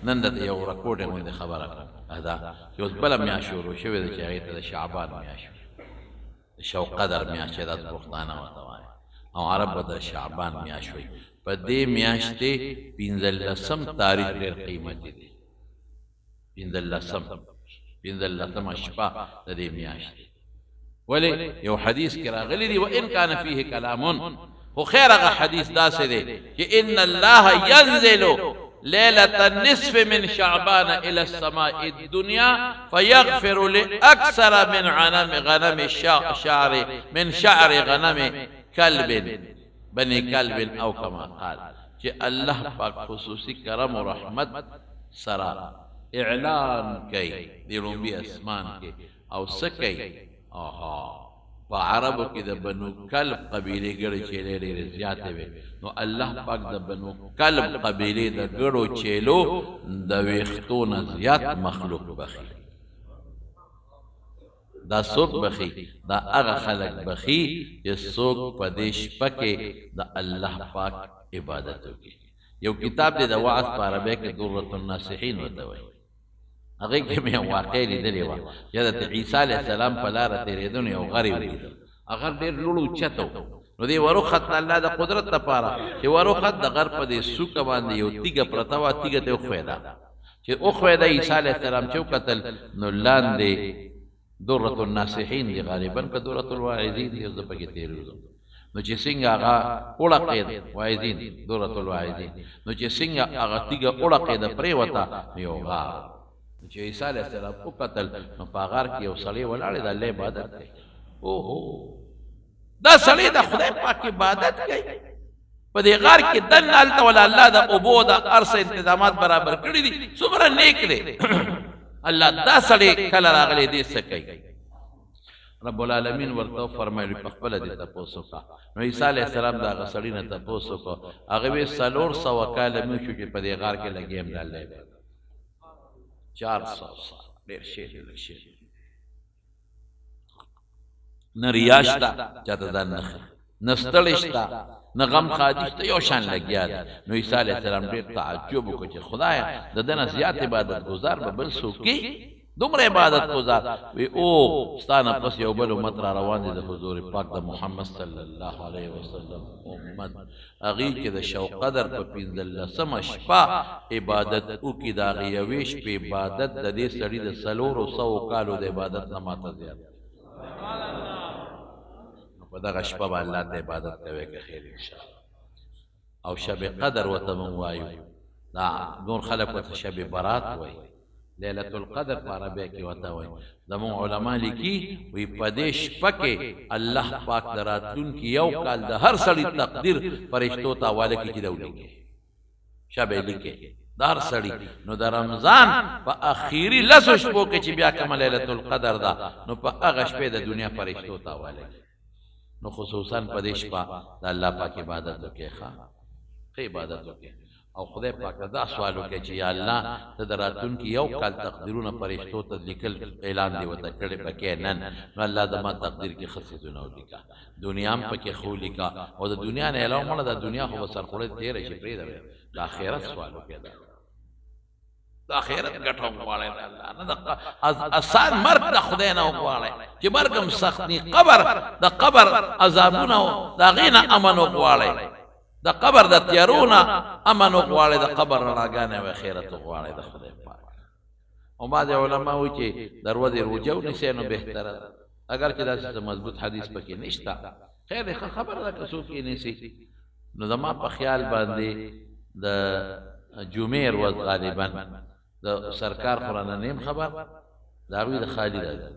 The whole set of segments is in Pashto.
نن د یو ریکورډینګ غوندې خبره کړم دا چې اوس بله میاشت شروع شوې ده چې هغې ته د شعبان میاشت د شو قدر میاشت چې دا پښتانه ورته وایي او عرب به د شعبان میاشت وایي په دې میاشتې 15 تاریخ ډېر قیمتي دی 15 شپه د دې میاشتې ولې یو حدیث کې راغلی دی وان کان فیه کلامون خو خیر هغه حدیث داسې دی چې ان الله ينزل ليلة النصف من شعبان إلى السماء الدنيا فيغفر لأكثر من غنم الشعر من شعر غنم كلب بني كلب أو كما قال کہ اللہ پاک خصوصی کرم و رحمت سرا اعلان کئی دیرون بھی اسمان کے او سکی پا عربو کی دا بنو کلب قبیلے گڑ چیلے لیر زیادے وے نو اللہ پاک دا بنو کلب قبیلے دا گڑو چیلو دا ویختون زیاد مخلوق بخی دا سوک بخی دا اغا خلق بخی یہ سوک پدیش پکے دا اللہ پاک عبادتو کی یو کتاب دے دا وعظ پا عربے کے دورت الناسحین وتوئی اگه کې مې واقع لیدلې وه یا د عیسی علیه السلام په لاره تېرېدون یو غر یې ولیدل هغه ډېر لوړ اوچت و نو دې وروخت الله د قدرت دپاره چې وروخت د غر په دې څوکه باندې یو تیږه پرته وه تیږه ته وښویده چې وښویده عیسی علیه السلام چې وکتل نو لاندې دورة الناسحین دی غالبا که دورة الواعظین دی زه پکې تېرېږم نو چې څنګه هغه وړقېد واعظین دورة الواعظین نو چې څنګه هغه تیږه وړقېده پرېوته یو غار چې عیسی علیه السلام وکتل نو په غار کې یو سړی ولاړ دی د الله عبادت کوي اوهو دا سړی د خدای پاک عبادت کوي په دې غار کې دننه هلته ولا الله د اوبو د هر څه انتظامات برابر کړي دي څومره نیک دی الله دا سړی کله راغلی دی څه کوي رب العالمین ورته فرمایلی په خپله دې تپوس وکړه نو عیسی علیه السلام د هغه سړي نه تپوس وکړه هغه ویې 400 کاله مې وشو چې په دې غار کې لګیم د الله عبادت 400 سال ډېر شی دی لږ شی نه ریا شته چاته دا نه ستړی شته نه غم خادي شته یو شان لګیا دی نو عیسی علیه السلام ډېر تعجب وکړ چې خدایه د ده نه زیات عبادت گزار به بل څوک کی دومره عبادت گزار وی او ستا نه پس یو بل امت را روان دی د حضور پاک د محمد صلی الله علیه وسلم امت هغې کې د شو قدر په 15 شپه عبادت وکړي د هغې یوې شپې عبادت د دې سړي د 400 کالو د عبادت نه ماته زیات په دغه شپه به الله ته عبادت کوې که خیر انشاءالله او شب قدر ورته موږ وایو دا نور خلک ورته شب برات وایي لیلة القدر په عربی کې ورته وایي زموږ علما لیکي وایي په دې شپه کې الله پاک د راتلونکي یو کال د هر سړي تقدیر فرشتو ته حواله کړي چې دا ولیکي شب یې لیکي د هر سړي نو د رمضان په اخري لسو شپو کې چې بیا کومه لیلة القدر ده نو په هغه شپې د دنیا فرشتو ته حواله کړي نو خصوصا په دې شپه د الله پاک عبادت وکړئ ښه عبادت وکړئ او خدای پاک دا سوال وکړي چې یا الله ته د راتلونکي یو کال تقدیرونه فرشتو ته لیکل اعلان دی ورته کړی پکې نن نو الله زما تقدیر کې ښه څیزونه ولیکه دنیا هم پکې ښه ولیکه او د دنیا نه علاوه مړه د دنیا خو به سرخوړی تېره شي پرېږده د آخرت سوال وکړي د آخرت ګټه وغواړئ د الله نه د اسان مرګ د خدای نه وغواړئ چې مرګ هم سخت دی قبر د قبر عذابونه د هغې نه امن وغواړئ د قبر د تیارونه امن وغواړئ د قبر رڼاګانې او آخرت وغواړئ د خدای پاک او بعضې علما وایي چې د ورځې روژه ونیسئ نو بهتره ده اگر چې داسې مضبوط حدیث پکې نشته خیر دی ښه خبره ده که څوک یې نیسي نو زما په خیال باندې د جمعې ورځ غالبا د سرکار قرآن نیم خبر د هغوی د خالي راځي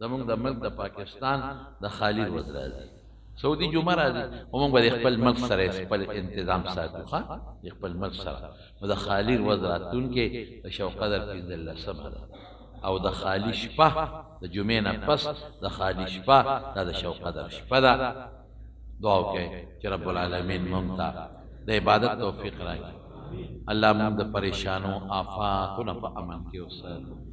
زمونږ د ملک د پاکستان د خالي ورځ راځي سعودي جمعه راځي خو موږ به د خپل ملک سره خپل انتظام ساتو ښه د خپل ملک سره نو د خالي ورځ راتلونکې د شو قدر 15 ده او د خالي شپه د جمعې نه پس د خالي شپه دا د شو قدر شپه ده دعا وکړئ چې رب العالمین موږ ته د عبادت توفیق راکړي الله موږ د پریشانو آفاتو نه په امن کې وساتي